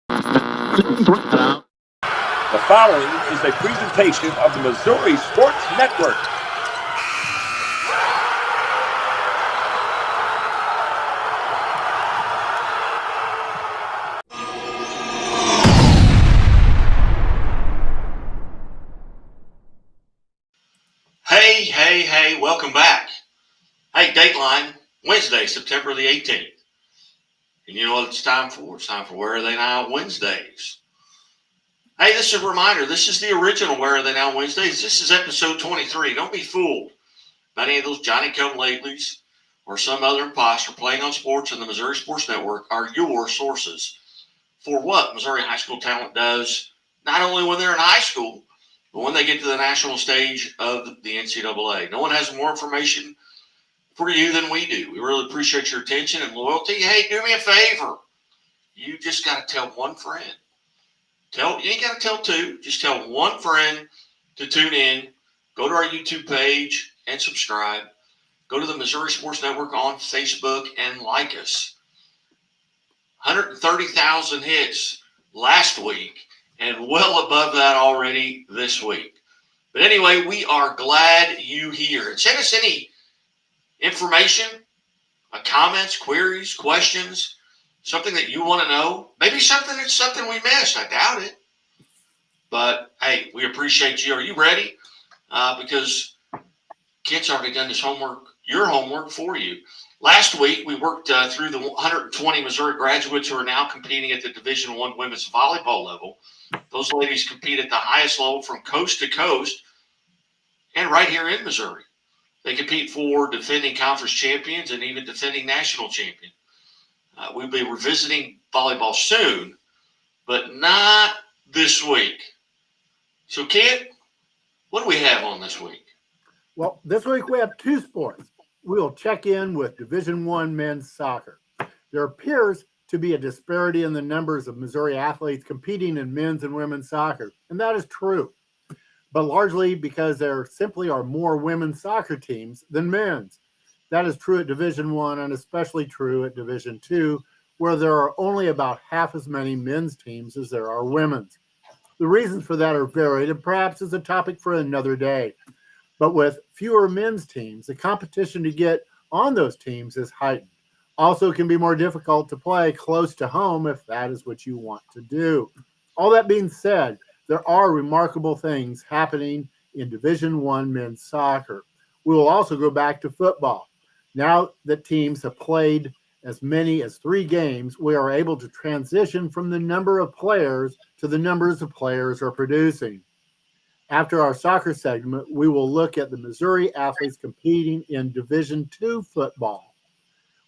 The following is a presentation of the Missouri Sports Network. Hey, welcome back. Hey, Dateline, Wednesday, September the 18th. And you know what it's time for? It's time for Where Are They Now Wednesdays. Hey, this is a reminder. This is the original Where Are They Now Wednesdays. This is episode 23. Don't be fooled by any of those Johnny-come-latelys or some other imposter playing on sports and the Missouri Sports Network are your sources for what Missouri high school talent does, not only when they're in high school, but when they get to the national stage of the NCAA. No one has more information for you than we do. We really appreciate your attention and loyalty. Hey, do me a favor. You just got to tell one friend. You ain't got to tell two. Just tell one friend to tune in. Go to our YouTube page and subscribe. Go to the Missouri Sports Network on Facebook and like us. 130,000 hits last week and well above that already this week. But anyway, we are glad you here. And send us any information, comments, queries, questions, something that you want to know. Maybe something we missed. I doubt it. But, hey, we appreciate you. Are you ready? Because Kent's already done his homework, your homework for you. Last week, we worked through the 120 Missouri graduates who are now competing at the Division I women's volleyball level. Those ladies compete at the highest level from coast to coast and right here in Missouri. They compete for defending conference champions and even defending national champion. We'll be revisiting volleyball soon, but not this week. So, Kent, what do we have on this week? Well, this week we have two sports. We'll check in with Division I men's soccer. There appears to be a disparity in the numbers of Missouri athletes competing in men's and women's soccer, and that is true, but largely because there simply are more women's soccer teams than men's. That is true at Division I and especially true at Division II, where there are only about half as many men's teams as there are women's. The reasons for that are varied and perhaps is a topic for another day. But with fewer men's teams, the competition to get on those teams is heightened. Also, it can be more difficult to play close to home if that is what you want to do. All that being said, there are remarkable things happening in Division I men's soccer. We will also go back to football. Now that teams have played as many as 3 games, we are able to transition from the number of players to the numbers of players are producing. After our soccer segment, we will look at the Missouri athletes competing in Division II football.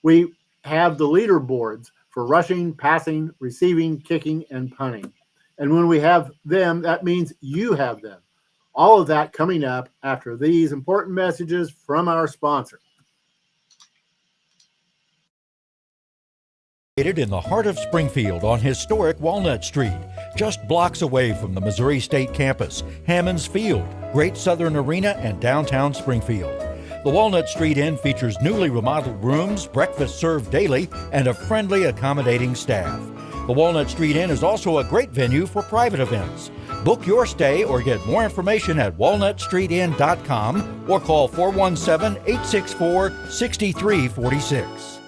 We have the leaderboards for rushing, passing, receiving, kicking, and punting. And when we have them, that means you have them. All of that coming up after these important messages from our sponsor. In the heart of Springfield on historic Walnut Street, just blocks away from the Missouri State campus, Hammons Field, Great Southern Arena, and downtown Springfield. The Walnut Street Inn features newly remodeled rooms, breakfast served daily, and a friendly, accommodating staff. The Walnut Street Inn is also a great venue for private events. Book your stay or get more information at walnutstreetinn.com or call 417-864-6346.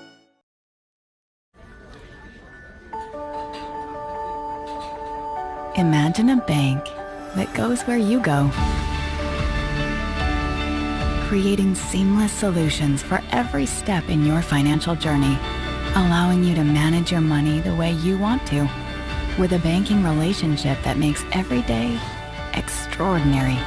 Imagine a bank that goes where you go, creating seamless solutions for every step in your financial journey, allowing you to manage your money the way you want to, with a banking relationship that makes every day extraordinary.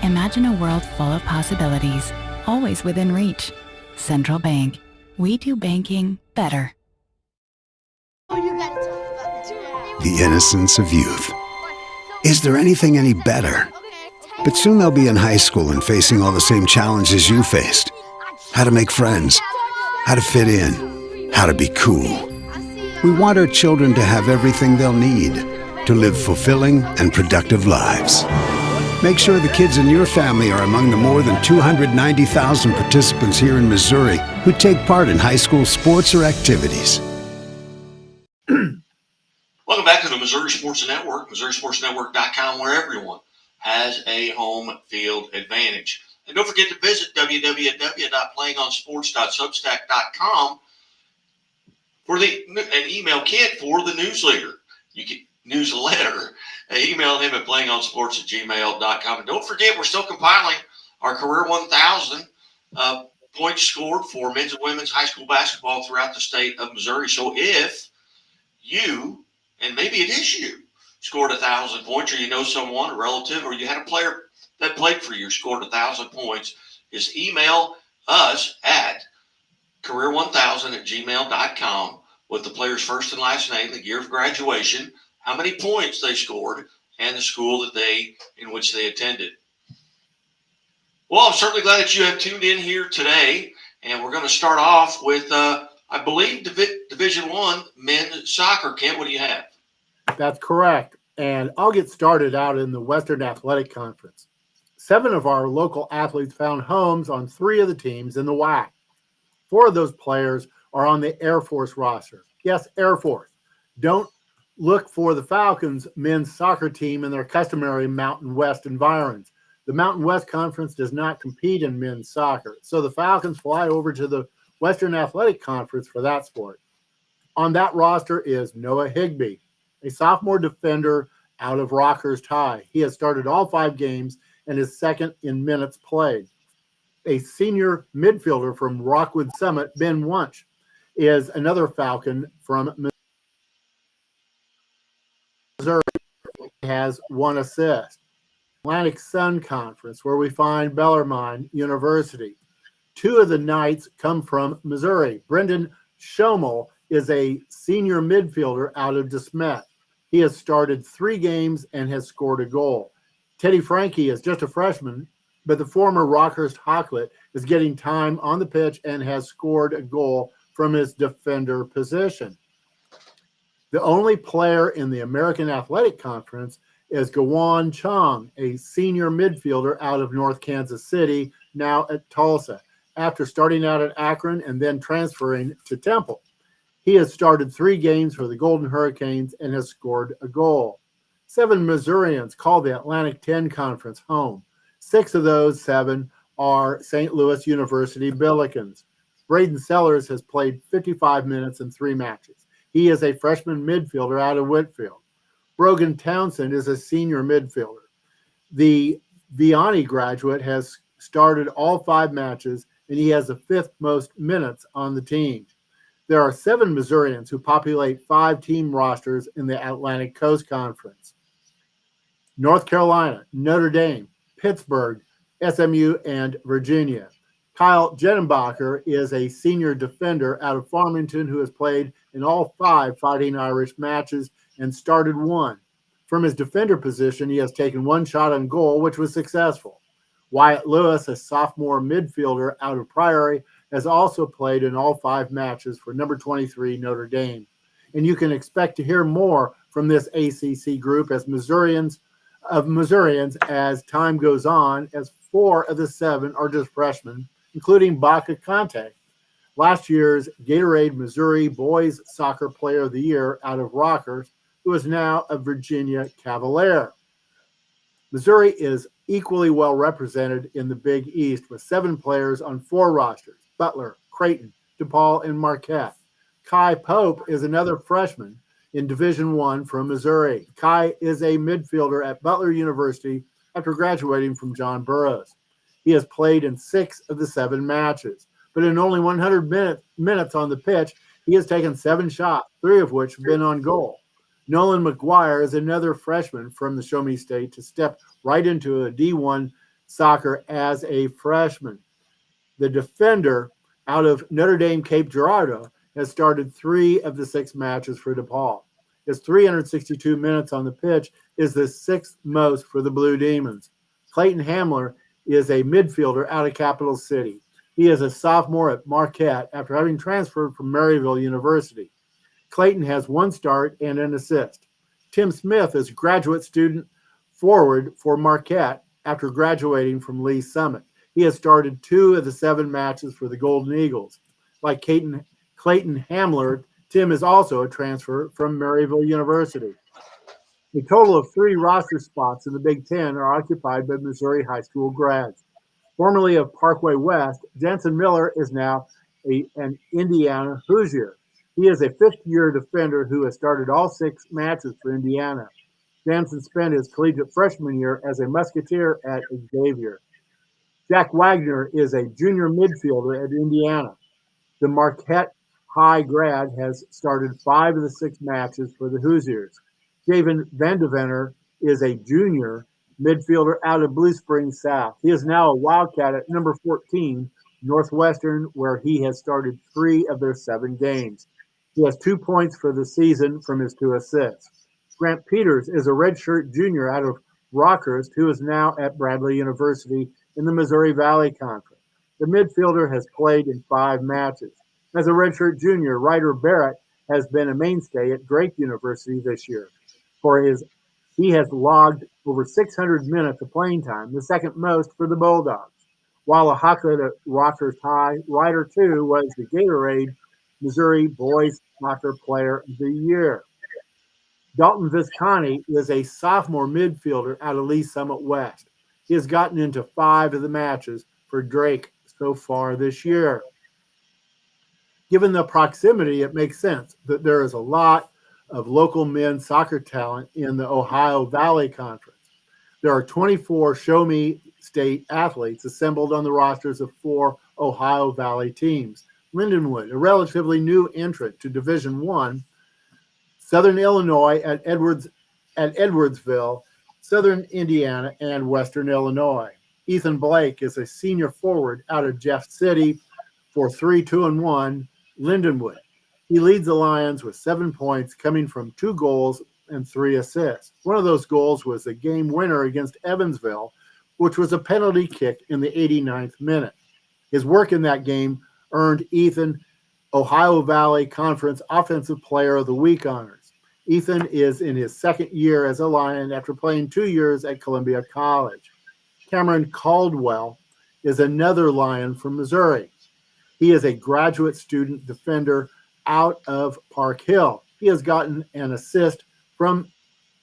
Imagine a world full of possibilities, always within reach. Central Bank. We do banking better. The innocence of youth. Is there anything any better? But soon they'll be in high school and facing all the same challenges you faced. How to make friends, how to fit in, how to be cool. We want our children to have everything they'll need to live fulfilling and productive lives. Make sure the kids in your family are among the more than 290,000 participants here in Missouri who take part in high school sports or activities. Welcome back to the Missouri Sports Network, MissouriSportsNetwork.com, where everyone has a home field advantage. And don't forget to visit www.playingonsports.substack.com for an email kit for the newsletter. You can newsletter. Email him at playingonsports@gmail.com. And don't forget, we're still compiling our Career 1000 points scored for men's and women's high school basketball throughout the state of Missouri. So if you, and maybe it is you, scored 1,000 points, or you know someone, a relative, or you had a player that played for you, scored 1,000 points, is email us at career1000@gmail.com with the player's first and last name, the year of graduation, how many points they scored, and the school in which they attended. Well, I'm certainly glad that you have tuned in here today, and we're going to start off with, I believe, Division I men's soccer. Kent, what do you have? That's correct. And I'll get started out in the Western Athletic Conference. 7 of our local athletes found homes on 3 of the teams in the WAC. 4 of those players are on the Air Force roster. Yes, Air Force. Don't look for the Falcons men's soccer team in their customary Mountain West environs. The Mountain West Conference does not compete in men's soccer, so the Falcons fly over to the Western Athletic Conference for that sport. On that roster is Noah Higbee, a sophomore defender out of Rockhurst High. He has started all 5 games and is second in minutes played. A senior midfielder from Rockwood Summit, Ben Wunsch, is another Falcon from Missouri. He has 1 assist. Atlantic Sun Conference, where we find Bellarmine University. 2 of the Knights come from Missouri. Brendan Schomel is a senior midfielder out of DeSmet. He has started 3 games and has scored a goal. Teddy Frankie is just a freshman, but the former Rockhurst Hawklet is getting time on the pitch and has scored a goal from his defender position. The only player in the American Athletic Conference is Gawan Chong, a senior midfielder out of North Kansas City, now at Tulsa, after starting out at Akron and then transferring to Temple. He has started 3 games for the Golden Hurricanes and has scored a goal. 7 Missourians call the Atlantic 10 Conference home. 6 of those 7 are St. Louis University Billikens. Braden Sellers has played 55 minutes in 3 matches. He is a freshman midfielder out of Whitfield. Brogan Townsend is a senior midfielder. The Vianney graduate has started all 5 matches, and he has the 5th most minutes on the team. There are 7 Missourians who populate 5 team rosters in the Atlantic Coast Conference. North Carolina, Notre Dame, Pittsburgh, SMU, and Virginia. Kyle Jenenbacher is a senior defender out of Farmington who has played in all 5 Fighting Irish matches and started 1. From his defender position, he has taken 1 shot on goal, which was successful. Wyatt Lewis, a sophomore midfielder out of Priory, has also played in all 5 matches for number 23 Notre Dame. And you can expect to hear more from this ACC group as Missourians as time goes on, as 4 of the 7 are just freshmen, including Baca Conte, last year's Gatorade Missouri Boys Soccer Player of the Year out of Rockhurst, who is now a Virginia Cavalier. Missouri is equally well represented in the Big East with 7 players on 4 rosters: Butler, Creighton, DePaul, and Marquette. Kai Pope is another freshman in Division I from Missouri. Kai is a midfielder at Butler University after graduating from John Burroughs. He has played in 6 of the 7 matches, but in only 100 minutes on the pitch, he has taken 7 shots, 3 of which have been on goal. Nolan McGuire is another freshman from the Show Me State to step right into a D1 soccer as a freshman. The defender out of Notre Dame Cape Girardeau has started 3 of the 6 matches for DePaul. His 362 minutes on the pitch is the 6th most for the Blue Demons. Clayton Hamler is a midfielder out of Capital City. He is a sophomore at Marquette after having transferred from Maryville University. Clayton has 1 start and an assist. Tim Smith is a graduate student forward for Marquette after graduating from Lee Summit. He has started 2 of the 7 matches for the Golden Eagles. Like Clayton Hamler, Tim is also a transfer from Maryville University. A total of 3 roster spots in the Big Ten are occupied by Missouri high school grads. Formerly of Parkway West, Jensen Mueller is now an Indiana Hoosier. He is a fifth-year defender who has started all 6 matches for Indiana. Jensen spent his collegiate freshman year as a Musketeer at Xavier. Jack Wagner is a junior midfielder at Indiana. The Marquette High grad has started 5 of the 6 matches for the Hoosiers. Javen Vandevenner is a junior midfielder out of Blue Springs South. He is now a Wildcat at number 14, Northwestern, where he has started 3 of their 7 games. He has 2 points for the season from his 2 assists. Grant Peters is a redshirt junior out of Rockhurst who is now at Bradley University in the Missouri Valley Conference. The midfielder has played in 5 matches. As a redshirt junior, Ryder Barrett has been a mainstay at Drake University this year. He has logged over 600 minutes of playing time, the second most for the Bulldogs. While a Hawklet at Rockhurst High, Ryder too was the Gatorade Missouri Boys Soccer Player of the Year. Dalton Visconti is a sophomore midfielder out of Lee Summit West. He has gotten into 5 of the matches for Drake so far this year. Given the proximity, it makes sense that there is a lot of local men's soccer talent in the Ohio Valley Conference. There are 24 Show Me State athletes assembled on the rosters of 4 Ohio Valley teams. Lindenwood, a relatively new entrant to Division I, Southern Illinois at Edwardsville, Southern Indiana, and Western Illinois. Ethan Blake is a senior forward out of Jeff City for 3-2-1 Lindenwood. He leads the Lions with 7 points coming from 2 goals and 3 assists. One of those goals was the game winner against Evansville, which was a penalty kick in the 89th minute. His work in that game earned Ethan Ohio Valley Conference Offensive Player of the Week honors. Ethan is in his 2nd year as a Lion after playing 2 years at Columbia College. Cameron Caldwell is another Lion from Missouri. He is a graduate student defender out of Park Hill. He has gotten an assist from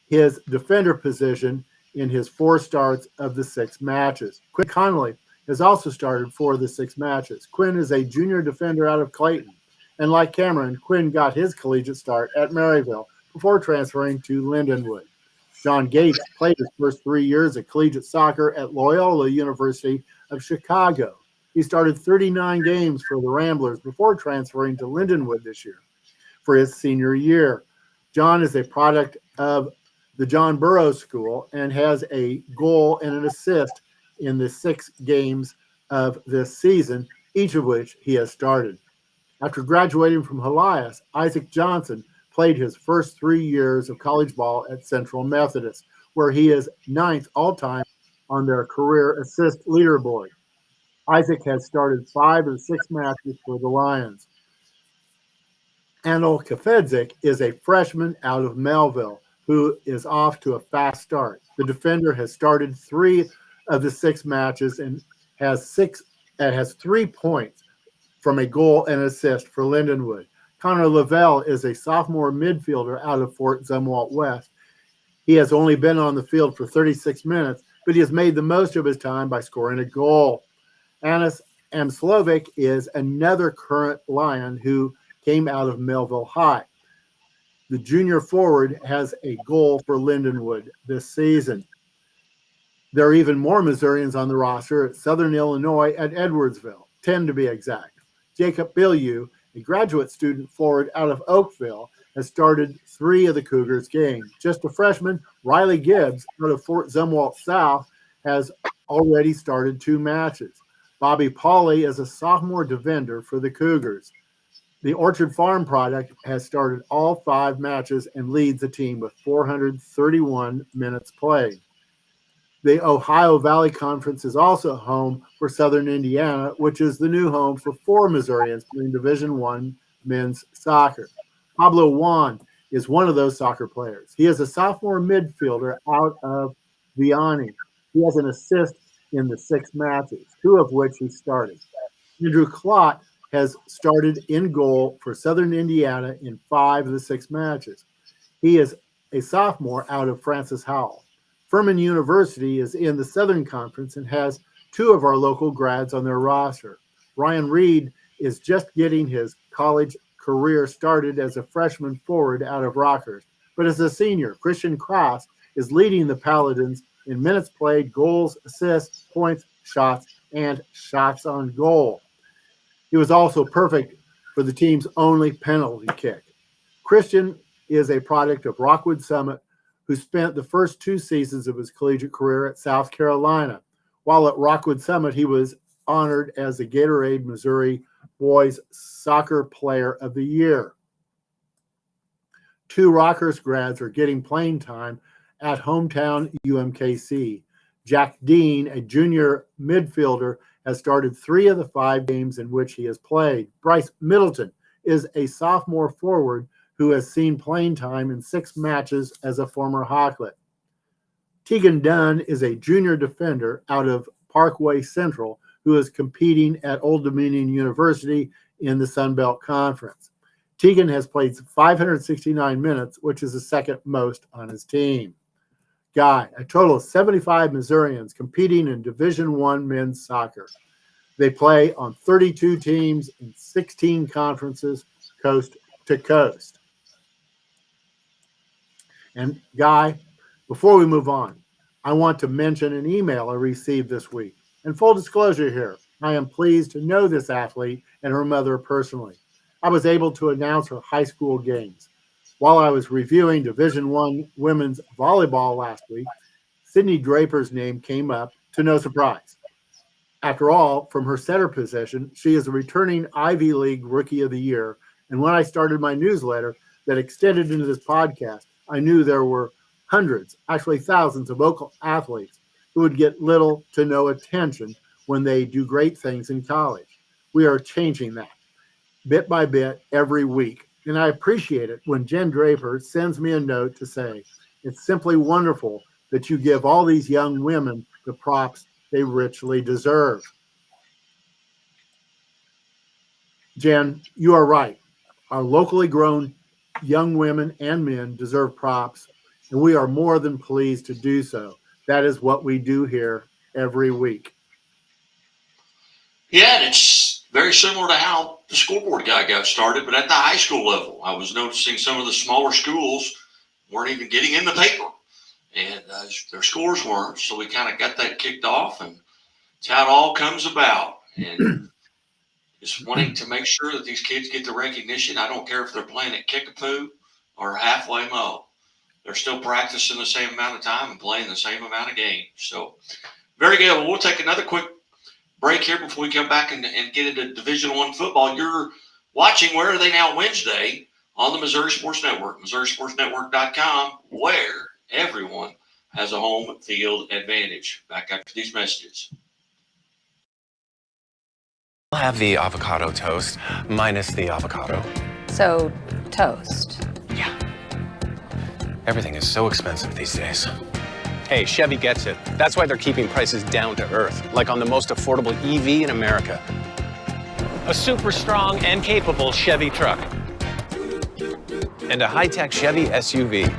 his defender position in his 4 starts of the 6 matches. Quinn Connolly has also started 4 of the 6 matches. Quinn is a junior defender out of Clayton. And like Cameron, Quinn got his collegiate start at Maryville before transferring to Lindenwood. John Gates played his first 3 years of collegiate soccer at Loyola University of Chicago. He started 39 games for the Ramblers before transferring to Lindenwood this year for his senior year. John is a product of the John Burroughs School and has a goal and an assist in the 6 games of this season, each of which he has started. After graduating from Helias, Isaac Johnson played his first 3 years of college ball at Central Methodist, where he is 9th all-time on their career assist leaderboard. Isaac has started 5 of the 6 matches for the Lions. Anil Kafedzik is a freshman out of Melville who is off to a fast start. The defender has started 3 of the 6 matches and has 3 points from a goal and assist for Lindenwood. Connor Lavelle is a sophomore midfielder out of Fort Zumwalt West. He has only been on the field for 36 minutes, but he has made the most of his time by scoring a goal. Anis Amslovic is another current Lion who came out of Melville High. The junior forward has a goal for Lindenwood this season. There are even more Missourians on the roster at Southern Illinois at Edwardsville, 10 to be exact. Jacob Bilyeu, a graduate student forward out of Oakville, has started 3 of the Cougars' games. Just a freshman, Riley Gibbs, out of Fort Zumwalt South, has already started 2 matches. Bobby Pauley is a sophomore defender for the Cougars. The Orchard Farm product has started all 5 matches and leads the team with 431 minutes played. The Ohio Valley Conference is also home for Southern Indiana, which is the new home for 4 Missourians playing Division I men's soccer. Pablo Juan is one of those soccer players. He is a sophomore midfielder out of Vianney. He has an assist in the 6 matches, 2 of which he started. Andrew Klott has started in goal for Southern Indiana in 5 of the 6 matches. He is a sophomore out of Francis Howell. Furman University is in the Southern Conference and has 2 of our local grads on their roster. Ryan Reed is just getting his college career started as a freshman forward out of Rockhurst, but as a senior, Christian Cross is leading the Paladins in minutes played, goals, assists, points, shots, and shots on goal. He was also perfect for the team's only penalty kick. Christian is a product of Rockwood Summit, who spent the first 2 seasons of his collegiate career at South Carolina. While at Rockwood Summit, he was honored as the Gatorade Missouri Boys Soccer Player of the Year. 2 Rockhurst grads are getting playing time at hometown UMKC. Jack Dean, a junior midfielder, has started 3 of the 5 games in which he has played. Bryce Middleton is a sophomore forward who has seen playing time in 6 matches as a former Hawklet. Tegan Dunn is a junior defender out of Parkway Central who is competing at Old Dominion University in the Sun Belt Conference. Tegan has played 569 minutes, which is the second most on his team. Guy, a total of 75 Missourians competing in Division I men's soccer. They play on 32 teams in 16 conferences, coast to coast. And Guy, before we move on, I want to mention an email I received this week. And full disclosure here, I am pleased to know this athlete and her mother personally. I was able to announce her high school games. While I was reviewing Division I women's volleyball last week, Sydney Draper's name came up to no surprise. After all, from her setter position, she is a returning Ivy League Rookie of the Year. And when I started my newsletter that extended into this podcast, I knew there were hundreds, actually thousands of local athletes who would get little to no attention when they do great things in college. We are changing that bit by bit every week. And I appreciate it when Jen Draper sends me a note to say, it's simply wonderful that you give all these young women the props they richly deserve. Jen, you are right. Our locally grown young women and men deserve props, and we are more than pleased to do so. That is what we do here every week. Yeah, and it's very similar to how the scoreboard guy got started, but at the high school level. I was noticing some of the smaller schools weren't even getting in the paper, and their scores weren't, so we kind of got that kicked off, and it's how it all comes about. And just wanting to make sure that these kids get the recognition. I don't care if they're playing at Kickapoo or halfway mo. They're still practicing the same amount of time and playing the same amount of games. So very good. Well, we'll take another quick break here before we come back and get into Division I football. You're watching Where Are They Now Wednesday on the Missouri Sports Network, MissouriSportsNetwork.com, where everyone has a home field advantage. Back after these messages. I'll have the avocado toast minus the avocado. So, toast. Yeah. Everything is so expensive these days. Hey, Chevy gets it. That's why they're keeping prices down to earth, like on the most affordable EV in America. A super strong and capable Chevy truck. And a high-tech Chevy SUV.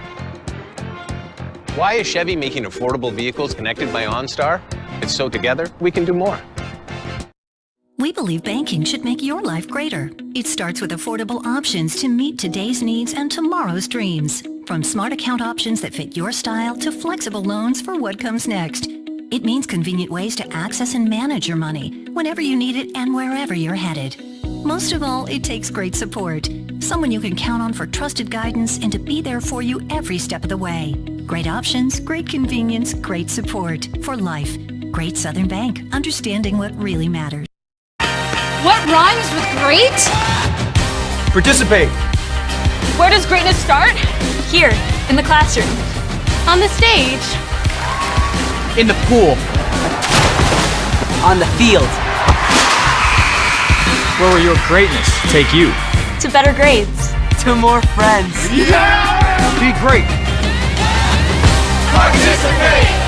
Why is Chevy making affordable vehicles connected by OnStar? It's so together we can do more. We believe banking should make your life greater. It starts with affordable options to meet today's needs and tomorrow's dreams. From smart account options that fit your style to flexible loans for what comes next. It means convenient ways to access and manage your money whenever you need it and wherever you're headed. Most of all, it takes great support. Someone you can count on for trusted guidance and to be there for you every step of the way. Great options, great convenience, great support for life. Great Southern Bank, understanding what really matters. What rhymes with great? Participate. Where does greatness start? Here, in the classroom. On the stage. In the pool. On the field. Where will your greatness take you? To better grades. To more friends. Yeah! Be great. Participate.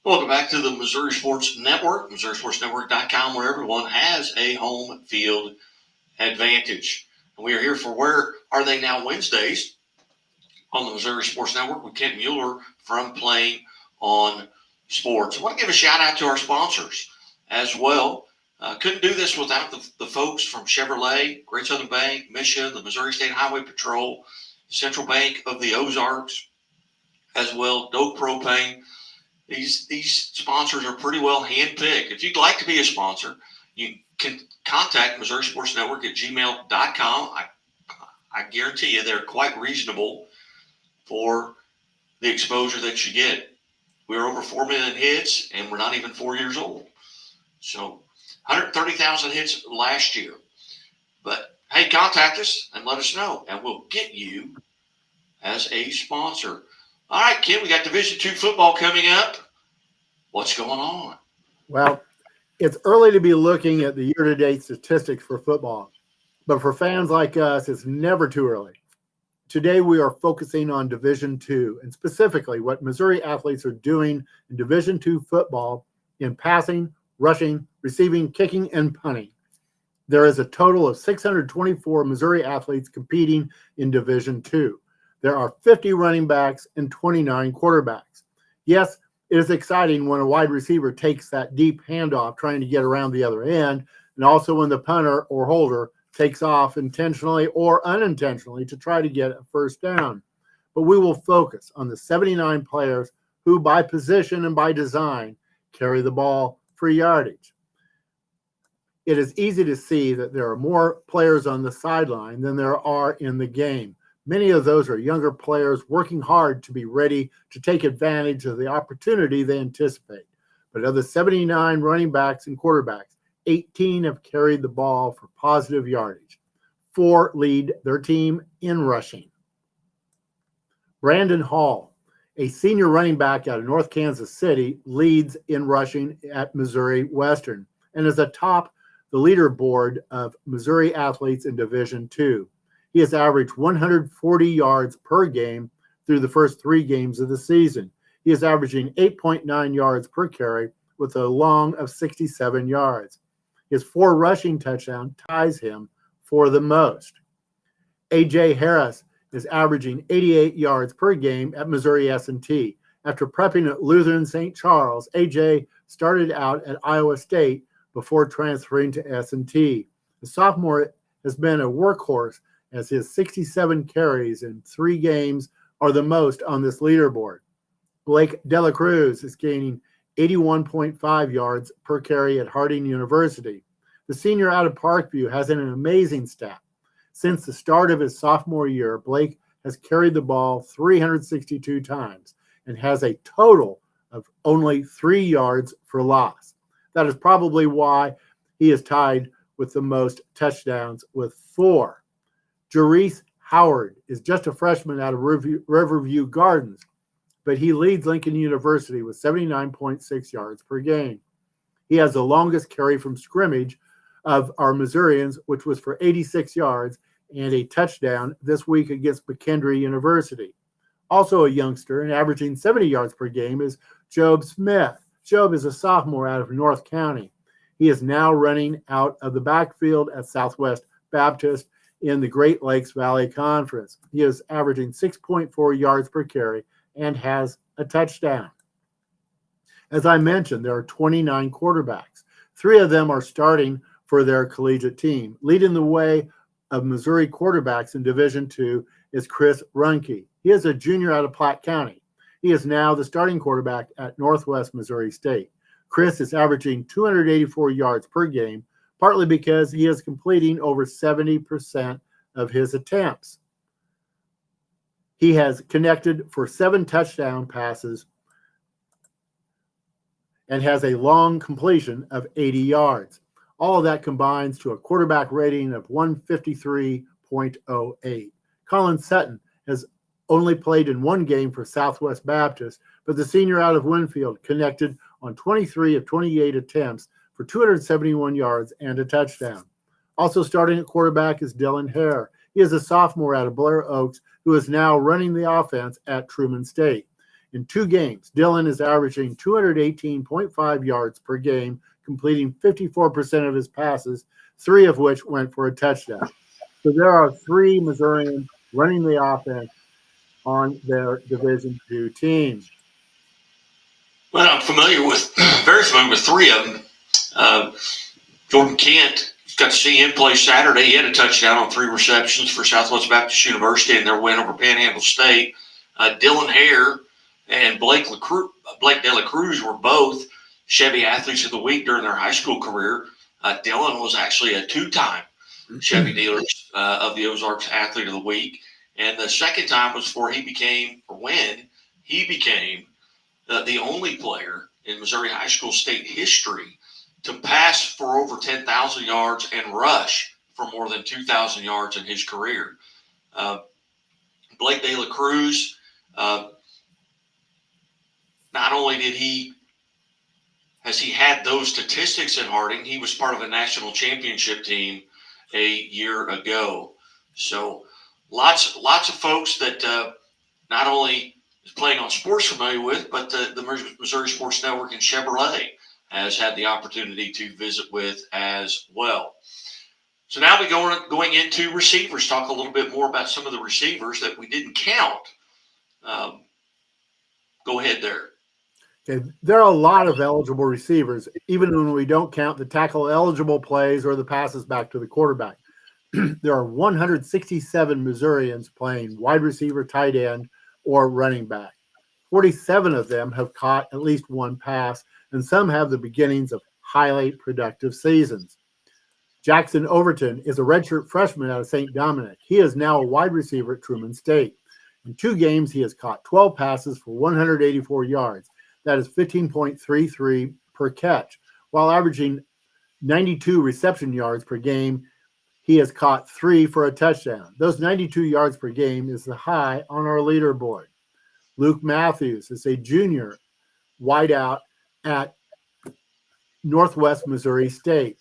Welcome back to the Missouri Sports Network, MissouriSportsNetwork.com, where everyone has a home field advantage. And we are here for Where Are They Now Wednesdays on the Missouri Sports Network with Kent Mueller from Playing on Sports. I want to give a shout out to our sponsors as well. Couldn't do this without the folks from Chevrolet, Great Southern Bank, Misha, the Missouri State Highway Patrol, Central Bank of the Ozarks, as well, Doak Propane. These sponsors are pretty well handpicked. If you'd like to be a sponsor, you can contact Missouri Sports Network at gmail.com. I guarantee you they're quite reasonable for the exposure that you get. We're over 4 million hits, and we're not even 4 years old. So 130,000 hits last year. But, hey, contact us and let us know, and we'll get you as a sponsor. All right, Ken, we got Division II football coming up. What's going on? Well, it's early to be looking at the year-to-date statistics for football, but for fans like us, it's never too early. Today, we are focusing on Division II and specifically what Missouri athletes are doing in Division II football in passing, rushing, receiving, kicking, and punting. There is a total of 624 Missouri athletes competing in Division II. There are 50 running backs and 29 quarterbacks. Yes, it is exciting when a wide receiver takes that deep handoff trying to get around the other end, and also when the punter or holder takes off intentionally or unintentionally to try to get a first down. But we will focus on the 79 players who, by position and by design, carry the ball for yardage. It is easy to see that there are more players on the sideline than there are in the game. Many of those are younger players working hard to be ready to take advantage of the opportunity they anticipate. But of the 79 running backs and quarterbacks, 18 have carried the ball for positive yardage. 4 lead their team in rushing. Brandon Hall, a senior running back out of North Kansas City, leads in rushing at Missouri Western and is atop the leaderboard of Missouri athletes in Division II. He has averaged 140 yards per game through the first 3 games of the season. He is averaging 8.9 yards per carry with a long of 67 yards. His 4 rushing touchdowns ties him for the most. A.J. Harris is averaging 88 yards per game at Missouri S&T. After prepping at Lutheran St. Charles, A.J. started out at Iowa State before transferring to S&T. The sophomore has been a workhorse as his 67 carries in 3 games are the most on this leaderboard. Blake Dela Cruz is gaining 81.5 yards per carry at Harding University. The senior out of Parkview has an amazing stat. Since the start of his sophomore year, Blake has carried the ball 362 times and has a total of only 3 yards for loss. That is probably why he is tied with the most touchdowns with 4. Jerice Howard is just a freshman out of Riverview Gardens, but he leads Lincoln University with 79.6 yards per game. He has the longest carry from scrimmage of our Missourians, which was for 86 yards and a touchdown this week against McKendree University. Also a youngster and averaging 70 yards per game is Job Smith. Job is a sophomore out of North County. He is now running out of the backfield at Southwest Baptist in the Great Lakes Valley Conference. He is averaging 6.4 yards per carry and has a touchdown. As I mentioned, there are 29 quarterbacks. 3 of them are starting for their collegiate team. Leading the way of Missouri quarterbacks in Division II is Chris Runke. He is a junior out of Platte County. He is now the starting quarterback at Northwest Missouri State. Chris is averaging 284 yards per game, partly because he is completing over 70% of his attempts. He has connected for 7 touchdown passes and has a long completion of 80 yards. All of that combines to a quarterback rating of 153.08. Colin Sutton has only played in 1 game for Southwest Baptist, but the senior out of Winfield connected on 23 of 28 attempts for 271 yards and a touchdown. Also starting at quarterback is Dylan Hare. He is a sophomore out of Blair Oaks who is now running the offense at Truman State. In 2 games, Dillon is averaging 218.5 yards per game, completing 54% of his passes, 3 of which went for a touchdown. So there are 3 Missourians running the offense on their Division II team. Well, I'm very familiar with 3 of them. Jordan Kent, got to see him play Saturday. He had a touchdown on 3 receptions for Southwest Baptist University in their win over Panhandle State. Dylan Hare and Blake De La Cruz were both Chevy Athletes of the Week during their high school career. Dylan was actually a 2-time Chevy Dealers of the Ozarks Athlete of the Week. And the second time was when he became the only player in Missouri high school state history to pass for over 10,000 yards and rush for more than 2,000 yards in his career. Blake De La Cruz, not only has he had those statistics at Harding, he was part of a national championship team a year ago. So lots of folks that not only is Playing on Sports familiar with, but the Missouri Sports Network and Chevrolet has had the opportunity to visit with as well. So now we going into receivers, talk a little bit more about some of the receivers that we didn't count. Go ahead there. Okay, there are a lot of eligible receivers, even when we don't count the tackle eligible plays or the passes back to the quarterback. There are 167 Missourians playing wide receiver, tight end, or running back. 47 of them have caught at least 1 pass, and some have the beginnings of highly productive seasons. Jackson Overton is a redshirt freshman out of St. Dominic. He is now a wide receiver at Truman State. In 2 games, he has caught 12 passes for 184 yards. That is 15.33 per catch. While averaging 92 reception yards per game, he has caught 3 for a touchdown. Those 92 yards per game is the high on our leaderboard. Luke Matthews is a junior wideout at Northwest Missouri State.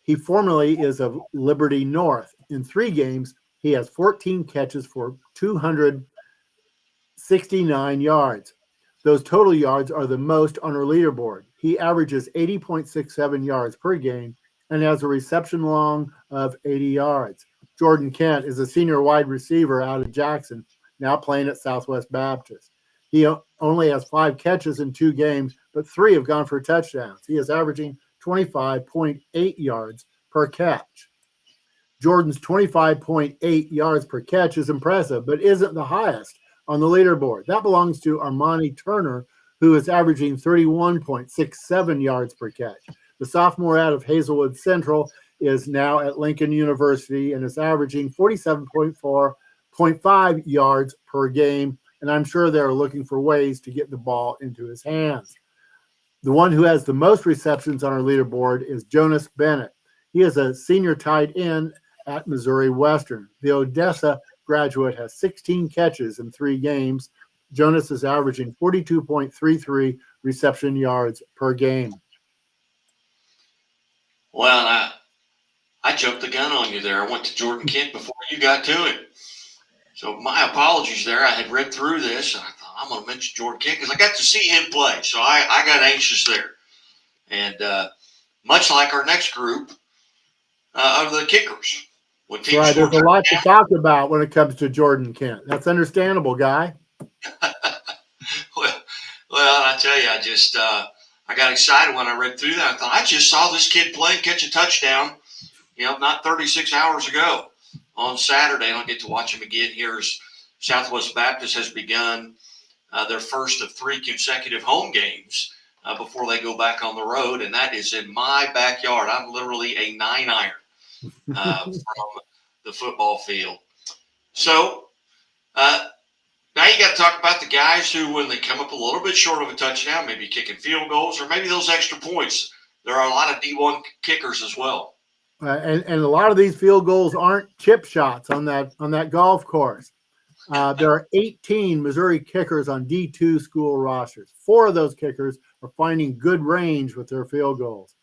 He formerly is of Liberty North. In 3 games, he has 14 catches for 269 yards. Those total yards are the most on our leaderboard. He averages 80.67 yards per game and has a reception long of 80 yards. Jordan Kent is a senior wide receiver out of Jackson, now playing at Southwest Baptist. He only has 5 catches in 2 games, but 3 have gone for touchdowns. He is averaging 25.8 yards per catch. Jordan's 25.8 yards per catch is impressive, but isn't the highest on the leaderboard. That belongs to Armani Turner, who is averaging 31.67 yards per catch. The sophomore out of Hazelwood Central is now at Lincoln University and is averaging 47.5 yards per game, and I'm sure they're looking for ways to get the ball into his hands. The one who has the most receptions on our leaderboard is Jonas Bennett. He is a senior tight end at Missouri Western. The Odessa graduate has 16 catches in 3 games. Jonas is averaging 42.33 reception yards per game. Well, I jumped the gun on you there. I went to Jordan Kent before you got to him. So my apologies there. I had read through this, and I thought, I'm going to mention Jordan Kent because I got to see him play. So I got anxious there. And much like our next group of the kickers. Right, there's a lot to talk about when it comes to Jordan Kent. That's understandable, Guy. well, I tell you, I got excited when I read through that. I thought, I just saw this kid play and catch a touchdown, not 36 hours ago on Saturday. And I'll get to watch him again here as Southwest Baptist has begun their first of 3 consecutive home games before they go back on the road. And that is in my backyard. I'm literally a 9-iron from the football field. So now you got to talk about the guys who, when they come up a little bit short of a touchdown, maybe kicking field goals or maybe those extra points. There are a lot of D1 kickers as well. And a lot of these field goals aren't chip shots on that golf course. There are 18 Missouri kickers on D2 school rosters. 4 of those kickers are finding good range with their field goals.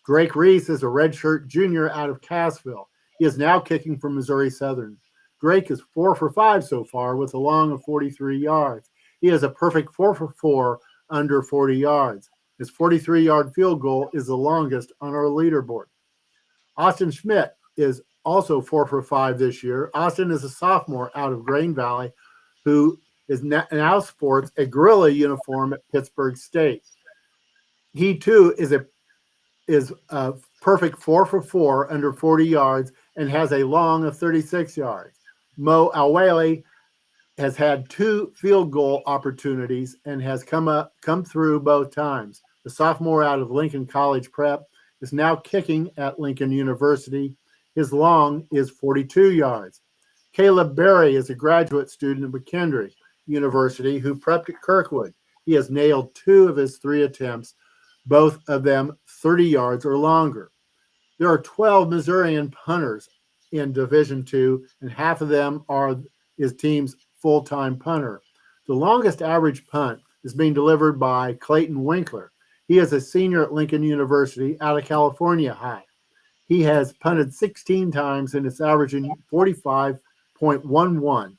Drake Reese is a redshirt junior out of Cassville. He is now kicking for Missouri Southern. Drake is 4 for 5 so far with a long of 43 yards. He has a perfect 4 for 4 under 40 yards. His 43-yard field goal is the longest on our leaderboard. Austin Schmidt is also 4 for 5 this year. Austin is a sophomore out of Grain Valley who is now sports a gorilla uniform at Pittsburgh State. He too is a perfect 4 for 4 under 40 yards and has a long of 36 yards. Mo Awele has had 2 field goal opportunities and has come through both times. The sophomore out of Lincoln College Prep is now kicking at Lincoln University. His long is 42 yards. Caleb Berry is a graduate student at McKendree University who prepped at Kirkwood. He has nailed 2 of his 3 attempts, both of them 30 yards or longer. There are 12 Missourian punters in Division II, and half of them are his team's full-time punter. The longest average punt is being delivered by Clayton Winkler. He is a senior at Lincoln University out of California High. He has punted 16 times and is averaging 45.11.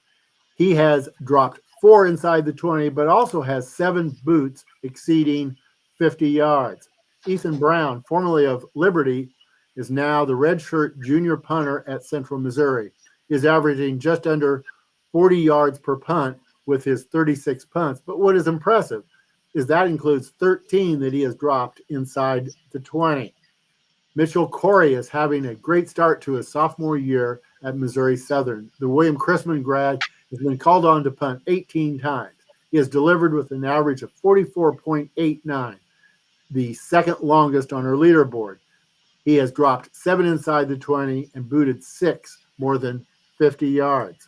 He has dropped 4 inside the 20, but also has 7 boots exceeding 50 yards. Ethan Brown, formerly of Liberty, is now the redshirt junior punter at Central Missouri. He is averaging just under 40 yards per punt with his 36 punts. But what is impressive is that includes 13 that he has dropped inside the 20. Mitchell Corey is having a great start to his sophomore year at Missouri Southern. The William Chrisman grad has been called on to punt 18 times. He has delivered with an average of 44.89, the second longest on our leaderboard. He has dropped 7 inside the 20 and booted 6 more than 50 yards.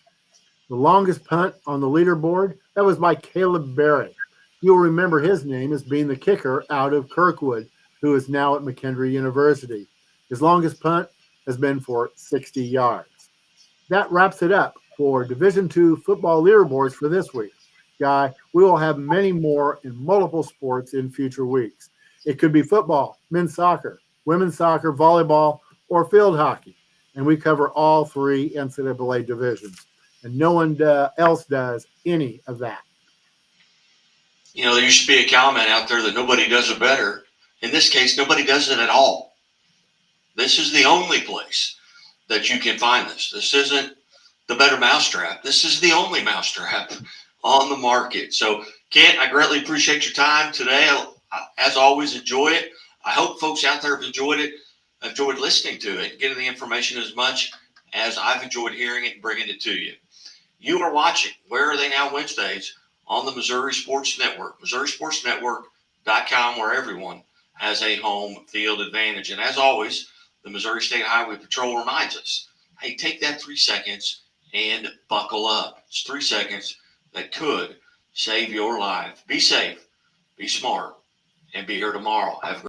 The longest punt on the leaderboard, that was by Caleb Berry. You'll remember his name as being the kicker out of Kirkwood, who is now at McKendree University. His longest punt has been for 60 yards. That wraps it up for Division II football leaderboards for this week. Guy, we will have many more in multiple sports in future weeks. It could be football, men's soccer, women's soccer, volleyball, or field hockey. And we cover all 3 NCAA divisions. And no one else does any of that. You know, there used to be a comment out there that nobody does it better. In this case, nobody does it at all. This is the only place that you can find this. This isn't the better mousetrap. This is the only mousetrap on the market. So, Kent, I greatly appreciate your time today. As always, enjoy it. I hope folks out there have enjoyed it, enjoyed listening to it, getting the information as much as I've enjoyed hearing it and bringing it to you. You are watching Where Are They Now Wednesdays on the Missouri Sports Network, MissouriSportsNetwork.com, where everyone has a home field advantage. And as always, the Missouri State Highway Patrol reminds us, hey, take that 3 seconds and buckle up. It's 3 seconds that could save your life. Be safe, be smart, and be here tomorrow. Have a great